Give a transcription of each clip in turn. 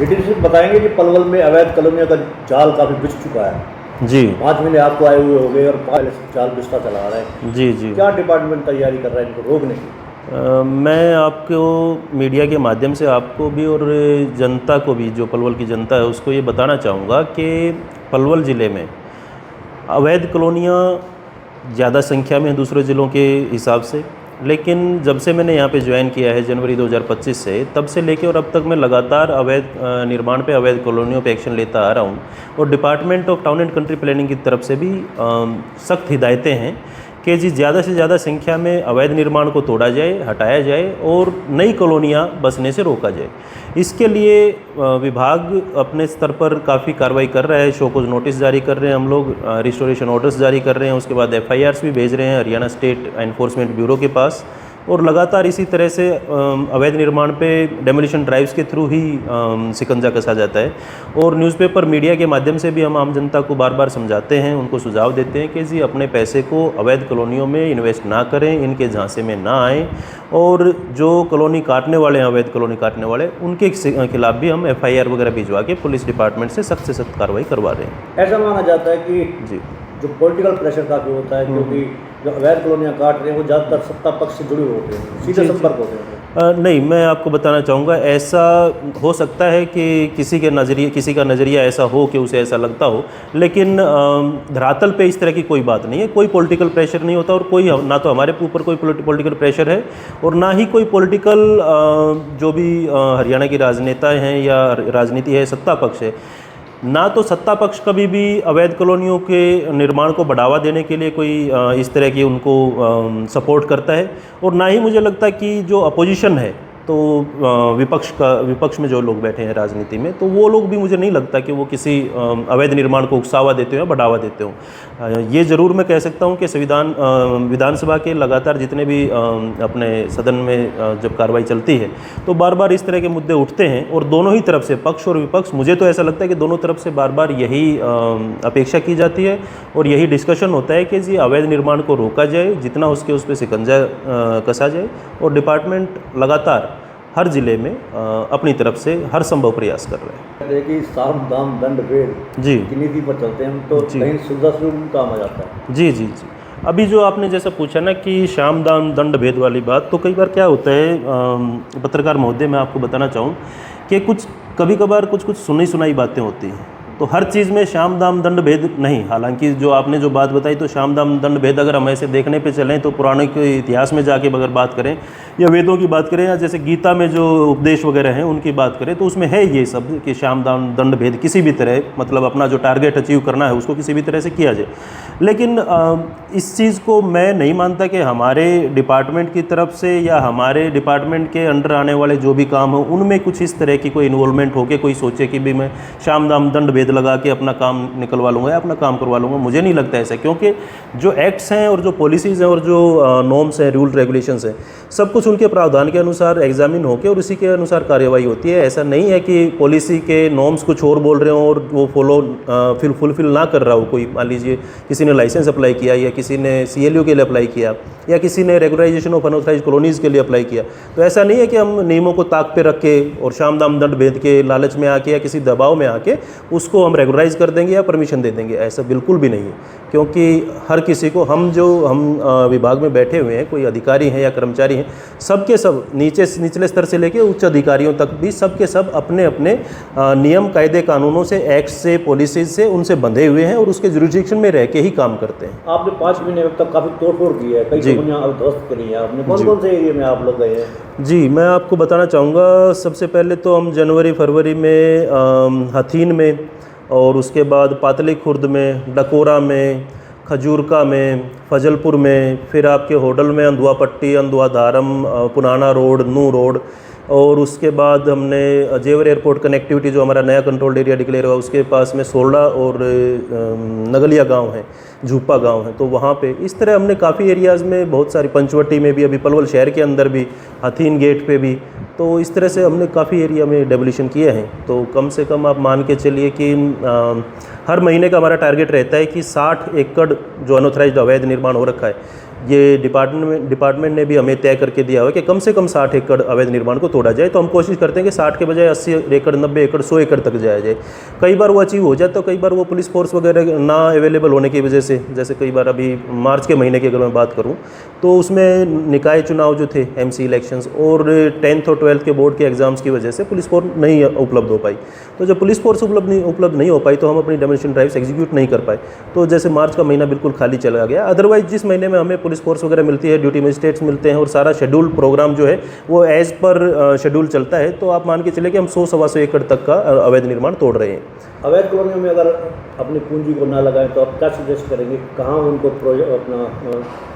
Detail से बताएंगे कि पलवल में अवैध कॉलोनियों का जाल काफ़ी बिछ चुका है जी 5 महीने आपको आए हुए हो गए और पहले से जाल बिछता चला आ रहा है। जी जी। क्या डिपार्टमेंट तैयारी कर रहा है इनको रोकने की? मैं आपको मीडिया के माध्यम से आपको भी और जनता को भी, जो पलवल की जनता है उसको ये बताना चाहूँगा कि पलवल ज़िले में अवैध कॉलोनियाँ ज़्यादा संख्या में हैं दूसरे ज़िलों के हिसाब से, लेकिन जब से मैंने यहाँ पे ज्वाइन किया है जनवरी 2025 से, तब से लेके और अब तक मैं लगातार अवैध निर्माण पे, अवैध कॉलोनियों पे एक्शन लेता आ रहा हूँ। और department of town and country planning की तरफ से भी सख्त हिदायतें हैं कि जी ज़्यादा से ज़्यादा संख्या में अवैध निर्माण को तोड़ा जाए, हटाया जाए और नई कॉलोनियाँ बसने से रोका जाए। इसके लिए विभाग अपने स्तर पर काफ़ी कार्रवाई कर रहा है। शोकॉज नोटिस जारी कर रहे हैं हम लोग, रिस्टोरेशन ऑर्डर्स जारी कर रहे हैं, उसके बाद FIRs भी भेज रहे हैं हरियाणा स्टेट एनफोर्समेंट ब्यूरो के पास। और लगातार इसी तरह से अवैध निर्माण पे डेमोलिशन ड्राइव्स के थ्रू ही शिकंजा कसा जाता है। और न्यूज़पेपर मीडिया के माध्यम से भी हम आम जनता को बार बार समझाते हैं, उनको सुझाव देते हैं कि जी अपने पैसे को अवैध कॉलोनियों में इन्वेस्ट ना करें, इनके झांसे में ना आएँ। और जो कॉलोनी काटने वाले हैं, अवैध कॉलोनी काटने वाले, उनके खिलाफ भी हम FIR वगैरह भिजवा के पुलिस डिपार्टमेंट से सख्त कार्रवाई करवा रहे हैं। ऐसा माना जाता है कि जी जो पॉलिटिकल प्रेशर काफ़ी होता है, क्योंकि जो अवैध कॉलोनियाँ काट रहे हैं वो ज़्यादातर सत्ता पक्ष से जुड़े होते हैं, सीधे संपर्क होते हैं। नहीं, मैं आपको बताना चाहूँगा, ऐसा हो सकता है कि किसी का नज़रिया ऐसा हो कि उसे ऐसा लगता हो, लेकिन धरातल पे इस तरह की कोई बात नहीं है। कोई पॉलिटिकल प्रेशर नहीं होता और कोई ना तो हमारे ऊपर कोई पॉलिटिकल प्रेशर है और ना ही कोई पॉलिटिकल जो भी हरियाणा की राजनेता हैं या राजनीति है, सत्ता पक्ष है, ना तो सत्ता पक्ष कभी भी अवैध कॉलोनियों के निर्माण को बढ़ावा देने के लिए कोई इस तरह की उनको सपोर्ट करता है। और ना ही मुझे लगता है कि जो अपोजिशन है, तो विपक्ष में जो लोग बैठे हैं राजनीति में, तो वो लोग भी मुझे नहीं लगता कि वो किसी अवैध निर्माण को उकसावा देते हो या बढ़ावा देते हो। ये ज़रूर मैं कह सकता हूँ कि विधानसभा के लगातार जितने भी अपने सदन में जब कार्रवाई चलती है तो बार बार इस तरह के मुद्दे उठते हैं और दोनों ही तरफ से, पक्ष और विपक्ष, मुझे तो ऐसा लगता है कि दोनों तरफ से बार बार यही अपेक्षा की जाती है और यही डिस्कशन होता है कि जी अवैध निर्माण को रोका जाए, जितना उस पर शिकंजा कसा जाए। और डिपार्टमेंट लगातार हर ज़िले में अपनी तरफ से हर संभव प्रयास कर रहे हैं। कि साम दाम दंड भेद जी की नीति पर चलते हैं हम, तो कहीं सुविधा स्वरूप काम आ जाता है। जी जी जी। अभी जो आपने जैसा पूछा ना कि साम दाम दंड भेद वाली बात, तो कई बार क्या होता है, पत्रकार महोदय, मैं आपको बताना चाहूँ कि कभी कभार कुछ सुनी सुनाई बातें होती हैं, तो हर चीज़ में साम दाम दंड भेद नहीं। हालांकि जो आपने जो बात बताई, तो साम दाम दंड भेद अगर हम ऐसे देखने पे चलें तो पुराने के इतिहास में जाके अगर बात करें या वेदों की बात करें या जैसे गीता में जो उपदेश वगैरह हैं उनकी बात करें, तो उसमें है ये सब कि साम दाम दंड भेद किसी भी तरह, मतलब अपना जो टारगेट अचीव करना है उसको किसी भी तरह से किया जाए। लेकिन इस चीज़ को मैं नहीं मानता कि हमारे डिपार्टमेंट की तरफ से या हमारे डिपार्टमेंट के अंडर आने वाले जो भी काम हो उनमें कुछ इस तरह की कोई इन्वॉल्वमेंट हो के कोई सोचे कि भी मैं साम दाम दंड भेद लगा के अपना काम निकलवा लूँगा या अपना काम करवा लूँगा। मुझे नहीं लगता ऐसा, क्योंकि जो एक्ट्स हैं और जो पॉलिसीज़ हैं और जो नॉर्म्स हैं, रूल रेगुलेशंस हैं, सब कुछ उनके प्रावधान के अनुसार एग्जामिन होकर और उसी के अनुसार कार्रवाई होती है। ऐसा नहीं है कि पॉलिसी के नॉर्म्स कुछ और बोल रहे हो और वो फिर फुलफिल ना कर रहा हो कोई। मान लीजिए किसी ने लाइसेंस अप्लाई किया या किसी ने CLU के लिए अप्लाई किया या किसी ने रेगुलराइजेशन ऑफ अनऑथराइज्ड कॉलोनीज़ के लिए अप्लाई किया, तो ऐसा नहीं है कि हम नियमों को ताक पे रख के और साम दाम दंड भेद के लालच में आके या किसी दबाव में आके उसको हम रेगुलराइज कर देंगे या परमिशन दे देंगे। ऐसा बिल्कुल भी नहीं है, क्योंकि हर किसी को, हम विभाग में बैठे हुए हैं, कोई अधिकारी हैं या कर्मचारी हैं, सबके सब निचले स्तर से लेकर उच्च अधिकारियों तक भी सबके सब अपने अपने नियम, कायदे, कानूनों से, एक्ट से, पॉलिसीज से उनसे बंधे हुए हैं और उसके जुरिडिक्शन में रह के ही काम करते हैं। आपने 5 महीने तक काफ़ी तोड़फोड़ की है, कई कंपनियां ध्वस्त करी हैं आपने, कौन से एरिया में आप लोग गए हैं? जी, मैं आपको बताना चाहूँगा, सबसे पहले तो हम जनवरी फरवरी में हथीन में, और उसके बाद पातली खुर्द में, डकोरा में, खजूरका में, फजलपुर में, फिर आपके होडल में अंधुआ पट्टी, अंधुआ धारम, पुराना रोड, नू रोड, और उसके बाद हमने जेवर एयरपोर्ट कनेक्टिविटी जो हमारा नया कंट्रोल्ड एरिया डिक्लेयर हुआ उसके पास में सोलडा और नगलिया गांव है, झूपा गांव है, तो वहाँ पे इस तरह हमने काफ़ी एरियाज़ में, बहुत सारी, पंचवटी में भी, अभी पलवल शहर के अंदर भी, हथीन गेट पे भी, तो इस तरह से हमने काफ़ी एरिया में डेमोलिशन किए हैं। तो कम से कम आप मान के चलिए कि हर महीने का हमारा टारगेट रहता है कि 60 एकड़ जो अनऑथराइज्ड अवैध निर्माण हो रखा है, ये डिपार्टमेंट ने भी हमें तय करके दिया हुआ है कि कम से कम 60 एकड़ अवैध निर्माण को तोड़ा जाए। तो हम कोशिश करते हैं कि 60 के बजाय 80 एकड़, 90 एकड़, 100 एकड़ तक जाया जाए। कई बार वो अचीव हो जाता है, कई बार वो पुलिस फोर्स वगैरह ना अवेलेबल होने की वजह से, जैसे कई बार अभी मार्च के महीने की अगर मैं बात करूँ तो उसमें निकाय चुनाव जो थे, MC इलेक्शंस और 10th और 12th के बोर्ड के एग्जाम्स की वजह से पुलिस फोर्स नहीं उपलब्ध हो पाई। तो जब पुलिस फोर्स उपलब्ध नहीं हो पाई तो हम अपनी डेमोलिशन ड्राइव्स एग्जीक्यूट नहीं कर पाए। तो जैसे मार्च का महीना बिल्कुल खाली चला गया। अदरवाइज जिस महीने में हमें पुलिस फोर्स वगैरह मिलती है, ड्यूटी मजिस्ट्रेट्स मिलते हैं और सारा शेड्यूल प्रोग्राम जो है वो एज पर शेड्यूल चलता है, तो आप मान के चले कि हम 100-125 एकड़ तक का अवैध निर्माण तोड़ रहे हैं। अवैध कॉलोनियों में अगर अपनी पूंजी को ना लगाएं तो आप क्या सजेस्ट करेंगे, कहाँ उनको अपना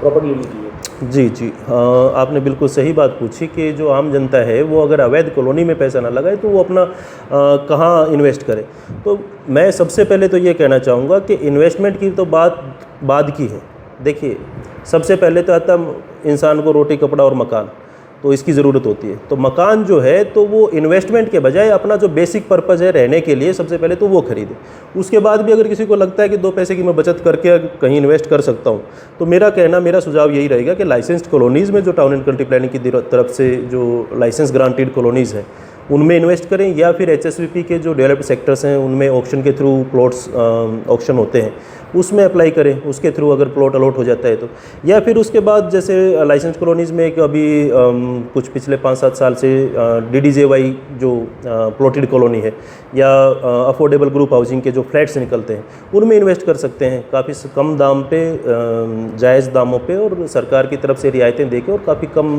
प्रॉपर्टी लेनी चाहिए? जी, आपने बिल्कुल सही बात पूछी कि जो आम जनता है वो अगर अवैध कॉलोनी में पैसा ना लगाए तो वो अपना कहाँ इन्वेस्ट करे। तो मैं सबसे पहले तो ये कहना चाहूँगा कि इन्वेस्टमेंट की तो बात बाद की है। देखिए, सबसे पहले तो आता इंसान को रोटी, कपड़ा और मकान, तो इसकी ज़रूरत होती है। तो मकान जो है तो वो इन्वेस्टमेंट के बजाय अपना जो बेसिक पर्पज़ है रहने के लिए, सबसे पहले तो वो खरीदे। उसके बाद भी अगर किसी को लगता है कि 2 पैसे की मैं बचत करके कहीं इन्वेस्ट कर सकता हूँ, तो मेरा सुझाव यही रहेगा कि लाइसेंस्ड कॉलोनीज़ में जो टाउन एंड कंट्री प्लानिंग की तरफ से जो लाइसेंस ग्रांटेड कॉलोनीज़ हैं उनमें इन्वेस्ट करें, या फिर HSVP के जो डेवलप्ड सेक्टर्स हैं उनमें ऑक्शन के थ्रू प्लॉट्स ऑक्शन होते हैं उसमें अप्लाई करें, उसके थ्रू अगर प्लॉट अलॉट हो जाता है तो। या फिर उसके बाद जैसे लाइसेंस कॉलोनीज़ में एक अभी कुछ पिछले 5-7 साल से DDJY जो प्लॉटेड कॉलोनी है, या अफोर्डेबल ग्रुप हाउसिंग के जो फ्लैट्स निकलते हैं उनमें इन्वेस्ट कर सकते हैं काफ़ी कम दाम पे, जायज़ दामों पे, और सरकार की तरफ से रियायतें देके और काफ़ी कम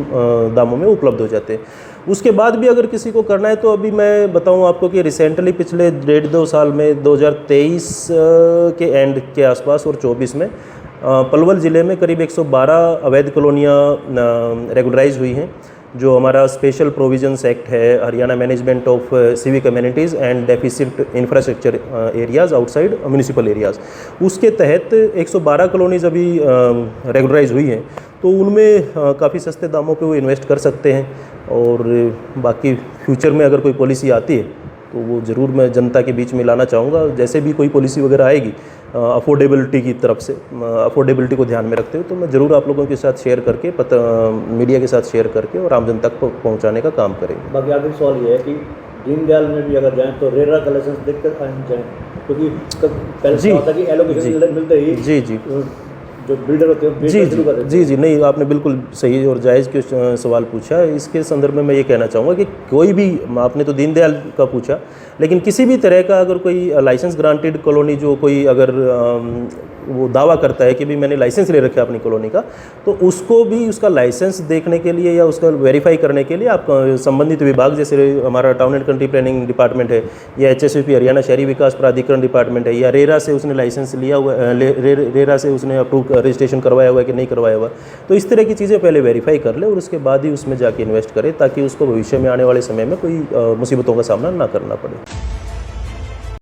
दामों में उपलब्ध हो जाते हैं। उसके बाद भी अगर किसी को करना है तो अभी मैं बताऊं आपको कि रिसेंटली पिछले 1.5-2 साल में 2023 के एंड के आसपास और 24 में पलवल ज़िले में करीब 112 अवैध कॉलोनियाँ रेगुलराइज हुई हैं। जो हमारा स्पेशल प्रोविजंस एक्ट है, Haryana management of civic amenities and deficit infrastructure areas outside municipal areas, उसके तहत 112 कॉलोनीज़ अभी रेगुलराइज हुई हैं। तो उनमें काफ़ी सस्ते दामों पे वो इन्वेस्ट कर सकते हैं। और बाकी फ्यूचर में अगर कोई पॉलिसी आती है तो वो ज़रूर मैं जनता के बीच में लाना चाहूँगा। जैसे भी कोई पॉलिसी वगैरह आएगी अफोर्डेबिलिटी की तरफ से, अफोर्डेबिलिटी को ध्यान में रखते हुए, तो मैं ज़रूर आप लोगों के साथ शेयर करके मीडिया के साथ शेयर करके और आम जनता तक पहुँचाने का काम करेंगे। बाकी आखिरी सवाल ये है कि दीनदयाल में भी अगर जाएँ तो रेरा का लाइसेंस देख कर जाएँ, क्योंकि पहले क्या होता है कि एलोकेशन मिलते ही जी जो बिल्डर होते हैं शुरू कर देते हैं। जी, नहीं, आपने बिल्कुल सही और जायज़ सवाल पूछा। इसके संदर्भ में मैं ये कहना चाहूँगा कि कोई भी, आपने तो दीनदयाल का पूछा, लेकिन किसी भी तरह का अगर कोई लाइसेंस ग्रांटेड कॉलोनी जो कोई अगर वो दावा करता है कि भी मैंने लाइसेंस ले रखा है अपनी कॉलोनी का, तो उसको भी उसका लाइसेंस देखने के लिए या उसका वेरीफाई करने के लिए आप संबंधित विभाग, जैसे हमारा town and country planning department है, या HSVP हरियाणा शहरी विकास प्राधिकरण डिपार्टमेंट है, या रेरा से उसने लाइसेंस लिया हुआ, रेरा से उसने अप्रूव रजिस्ट्रेशन करवाया हुआ है कि नहीं करवाया हुआ, तो इस तरह की चीज़ें पहले वेरीफाई कर ले और उसके बाद ही उसमें जाके इन्वेस्ट करे, ताकि उसको भविष्य में आने वाले समय में कोई मुसीबतों का सामना ना करना पड़े।